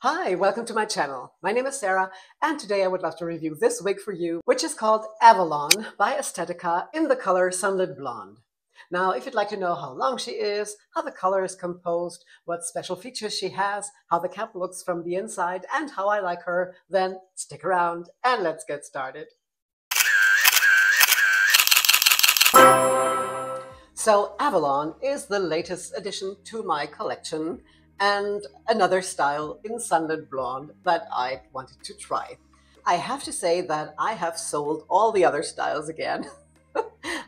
Hi, welcome to my channel. My name is Sarah, and today I would love to review this wig for you, which is called Avalon by Estetica in the color Sunlit Blonde. Now, if you'd like to know how long she is, how the color is composed, what special features she has, how the cap looks from the inside, and how I like her, then stick around and let's get started. So Avalon is the latest addition to my collection and another style in Sunlit Blonde that I wanted to try. I have to say that I have sold all the other styles again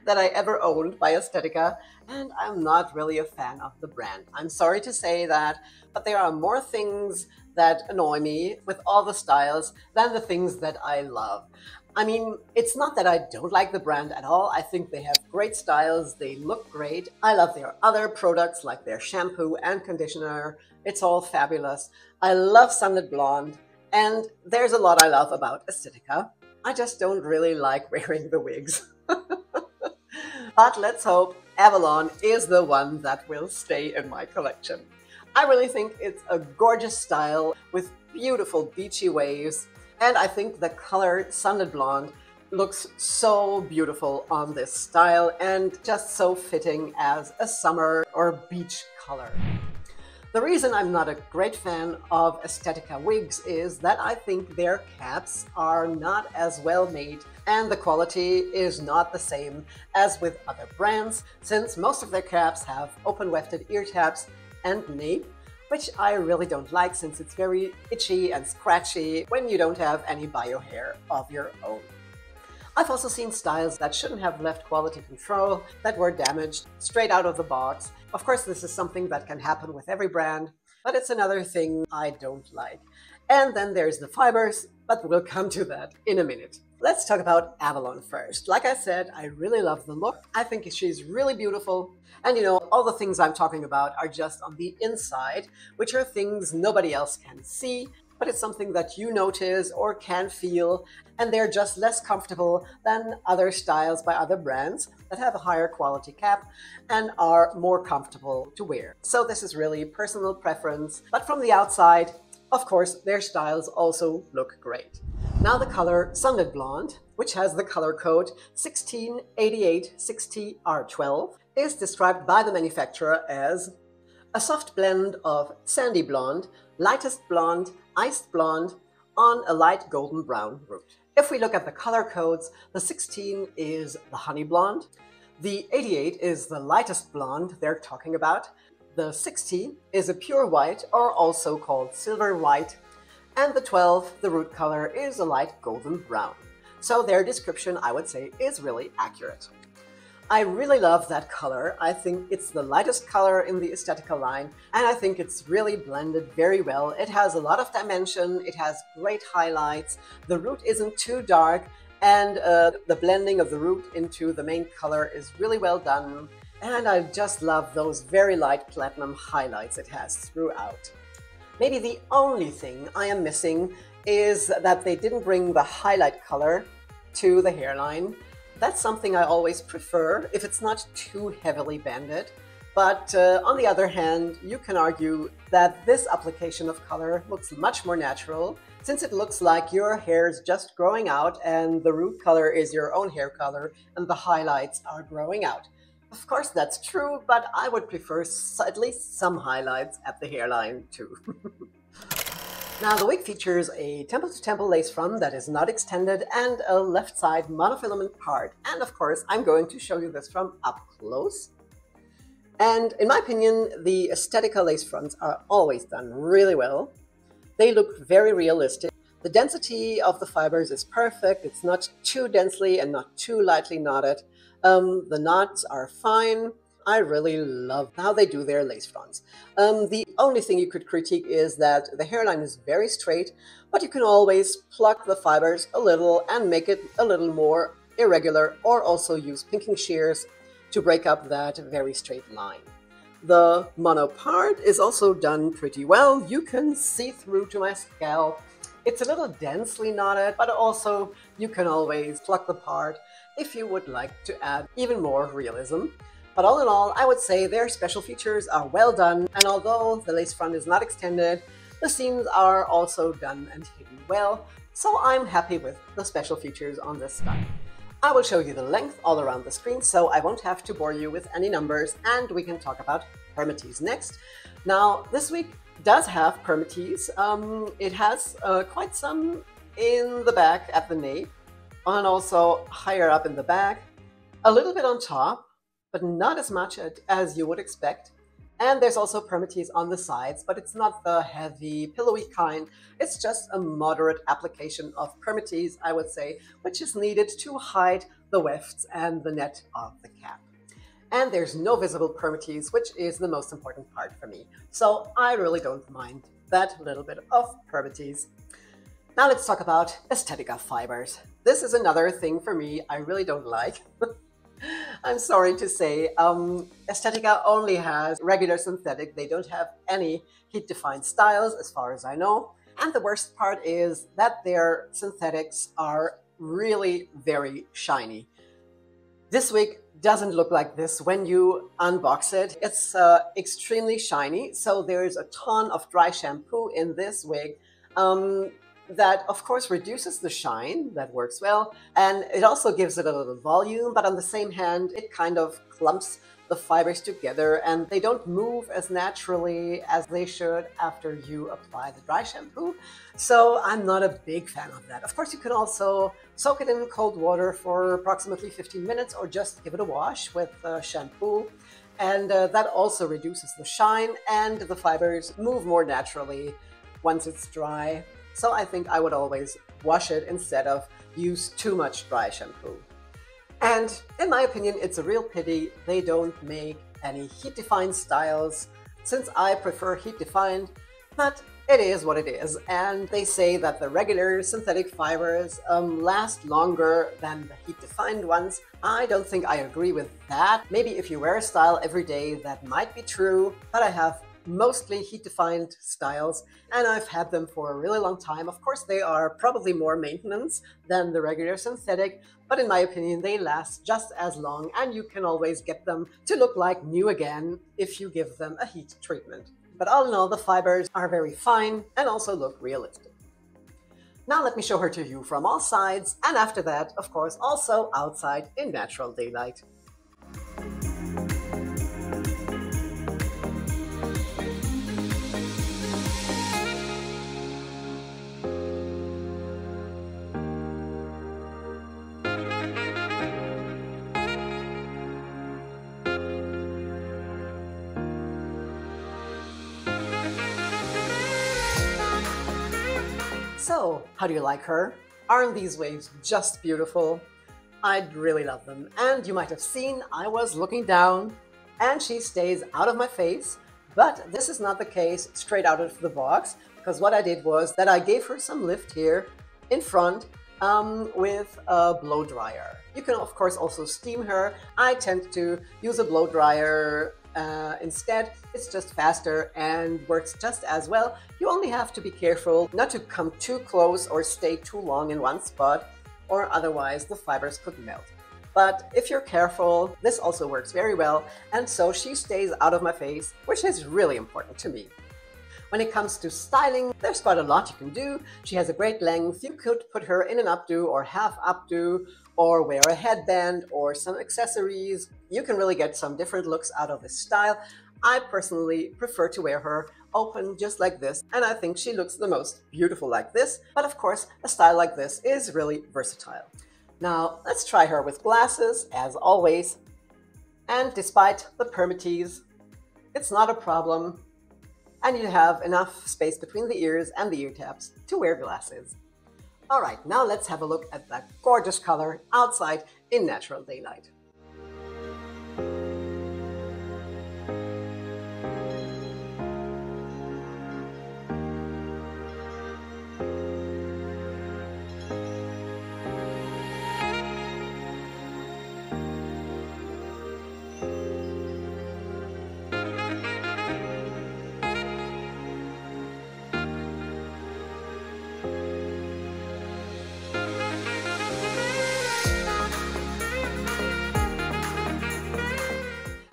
that I ever owned by Estetica, and I'm not really a fan of the brand. I'm sorry to say that, but there are more things that annoy me with all the styles than the things that I love. I mean, it's not that I don't like the brand at all. I think they have great styles. They look great. I love their other products like their shampoo and conditioner. It's all fabulous. I love Sunlit Blonde, and there's a lot I love about Estetica. I just don't really like wearing the wigs. But let's hope Avalon is the one that will stay in my collection. I really think it's a gorgeous style with beautiful beachy waves. And I think the color Sunlit Blonde looks so beautiful on this style and just so fitting as a summer or beach color. The reason I'm not a great fan of Estetica wigs is that I think their caps are not as well made and the quality is not the same as with other brands, since most of their caps have open wefted ear tabs and nape, which I really don't like since it's very itchy and scratchy when you don't have any bio hair of your own. I've also seen styles that shouldn't have left quality control that were damaged straight out of the box. Of course, this is something that can happen with every brand, but it's another thing I don't like. And then there's the fibers, but we'll come to that in a minute. Let's talk about Avalon first. Like I said, I really love the look. I think she's really beautiful. And you know, all the things I'm talking about are just on the inside, which are things nobody else can see, but it's something that you notice or can feel, and they're just less comfortable than other styles by other brands that have a higher quality cap and are more comfortable to wear. So this is really personal preference, but from the outside, of course, their styles also look great. Now the color Sunlit Blonde, which has the color code 168860R12, is described by the manufacturer as a soft blend of sandy blonde, lightest blonde, iced blonde on a light golden brown root. If we look at the color codes, the 16 is the honey blonde, the 88 is the lightest blonde they're talking about, the 60 is a pure white or also called silver white, and the 12, the root color, is a light golden brown. So their description, I would say, is really accurate. I really love that color. I think it's the lightest color in the Estetica line, and I think it's really blended very well. It has a lot of dimension, it has great highlights, the root isn't too dark, and the blending of the root into the main color is really well done. And I just love those very light platinum highlights it has throughout. Maybe the only thing I am missing is that they didn't bring the highlight color to the hairline. That's something I always prefer if it's not too heavily banded. But on the other hand, you can argue that this application of color looks much more natural, since it looks like your hair is just growing out and the root color is your own hair color and the highlights are growing out. Of course, that's true, but I would prefer at least some highlights at the hairline too. Now, the wig features a temple-to-temple lace front that is not extended and a left side monofilament part. And of course, I'm going to show you this from up close. And in my opinion, the Estetica lace fronts are always done really well. They look very realistic. The density of the fibers is perfect. It's not too densely and not too lightly knotted. The knots are fine. I really love how they do their lace fronts. The only thing you could critique is that the hairline is very straight, but you can always pluck the fibers a little and make it a little more irregular, or also use pinking shears to break up that very straight line. The mono part is also done pretty well. You can see through to my scalp. It's a little densely knotted, but also you can always pluck the part if you would like to add even more realism. But all in all, I would say their special features are well done, and although the lace front is not extended, The seams are also done and hidden well, so I'm happy with the special features on this style. I will show you the length all around the screen, so I won't have to bore you with any numbers, and we can talk about permatease next. Now, this wig does have permatease. It has quite some in the back at the nape, and also higher up in the back, a little bit on top, but not as much as you would expect. And there's also permatease on the sides, but it's not the heavy, pillowy kind. It's just a moderate application of permatease, I would say, which is needed to hide the wefts and the net of the cap. And there's no visible permatease, which is the most important part for me. So I really don't mind that little bit of permatease. Now let's talk about Estetica fibers. This is another thing for me I really don't like. I'm sorry to say, Estetica only has regular synthetic. They don't have any heat-defined styles as far as I know. And the worst part is that their synthetics are really very shiny. This wig doesn't look like this when you unbox it. It's extremely shiny, so there's a ton of dry shampoo in this wig. That of course reduces the shine, that works well, and it also gives it a little volume, but on the same hand it kind of clumps the fibers together and they don't move as naturally as they should after you apply the dry shampoo. So I'm not a big fan of that. Of course, you can also soak it in cold water for approximately 15 minutes or just give it a wash with shampoo, and that also reduces the shine and the fibers move more naturally once it's dry. So I think I would always wash it instead of use too much dry shampoo. And in my opinion, it's a real pity they don't make any heat-defined styles, since I prefer heat-defined, but it is what it is. And they say that the regular synthetic fibers last longer than the heat-defined ones. I don't think I agree with that. Maybe if you wear a style every day, that might be true, but I have mostly heat-defined styles, and I've had them for a really long time. Of course, they are probably more maintenance than the regular synthetic, but in my opinion, they last just as long, and you can always get them to look like new again if you give them a heat treatment. But all in all, the fibers are very fine and also look realistic. Now let me show her to you from all sides, and after that, of course, also outside in natural daylight. So, how do you like her? Aren't these waves just beautiful? I'd really love them. And you might have seen I was looking down and she stays out of my face, but this is not the case straight out of the box, because what I did was that I gave her some lift here in front with a blow dryer. You can of course also steam her. I tend to use a blow dryer instead. It's just faster and works just as well. You only have to be careful not to come too close or stay too long in one spot, or otherwise the fibers could melt. But if you're careful, this also works very well, and so she stays out of my face, which is really important to me. When it comes to styling, there's quite a lot you can do. She has a great length. You could put her in an updo or half updo, or wear a headband or some accessories. You can really get some different looks out of this style. I personally prefer to wear her open just like this, and I think she looks the most beautiful like this. But of course, a style like this is really versatile. Now, let's try her with glasses, as always. And despite the permatease, it's not a problem. And you have enough space between the ears and the ear tabs to wear glasses. All right, now let's have a look at that gorgeous color outside in natural daylight.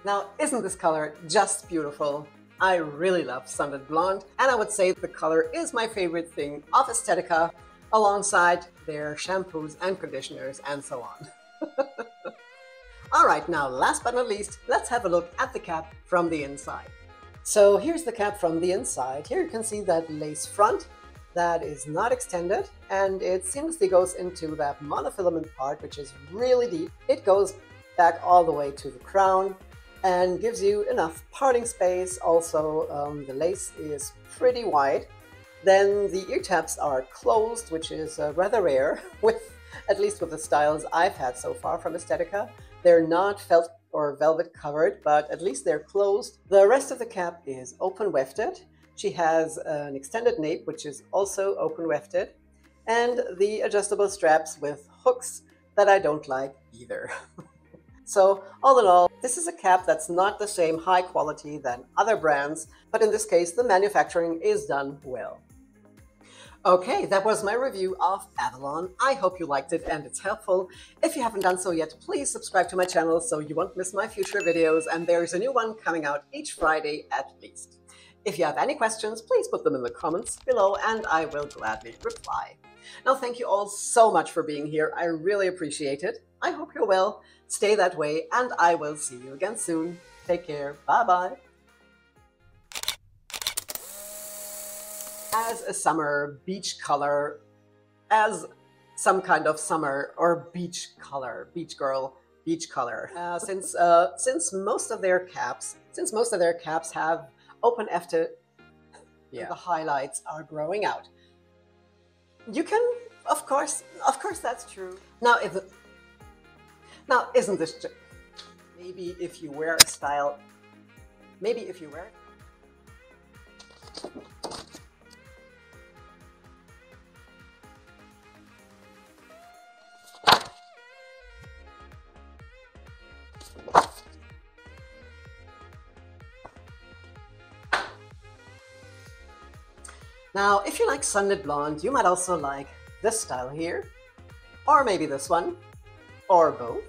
Now, isn't this color just beautiful? I really love Sunlit Blonde, and I would say the color is my favorite thing of Estetica, alongside their shampoos and conditioners and so on. Alright, now last but not least, let's have a look at the cap from the inside. So here's the cap from the inside. Here you can see that lace front that is not extended, and it seamlessly goes into that monofilament part, which is really deep. It goes back all the way to the crown and gives you enough parting space. Also, the lace is pretty wide. Then the ear tabs are closed, which is rather rare, at least with the styles I've had so far from Estetica. They're not felt or velvet covered, but at least they're closed. The rest of the cap is open wefted. She has an extended nape, which is also open wefted, and the adjustable straps with hooks that I don't like either. So all in all, this is a cap that's not the same high quality than other brands, but in this case, the manufacturing is done well. Okay, that was my review of Avalon. I hope you liked it and it's helpful. If you haven't done so yet, please subscribe to my channel so you won't miss my future videos, and there's a new one coming out each Friday at least. If you have any questions, please put them in the comments below and I will gladly reply. Now, thank you all so much for being here. I really appreciate it. I hope you're well, stay that way, and I will see you again soon. Take care, bye-bye. As a summer beach color, as some kind of summer or beach color, beach girl, beach color. Since most of their caps have open wefted, the highlights are growing out. You can, of course, that's true. Now, isn't this just, maybe if you wear a style, maybe if you wear. Now, if you like Sunlit Blonde, you might also like this style here, or maybe this one, or both.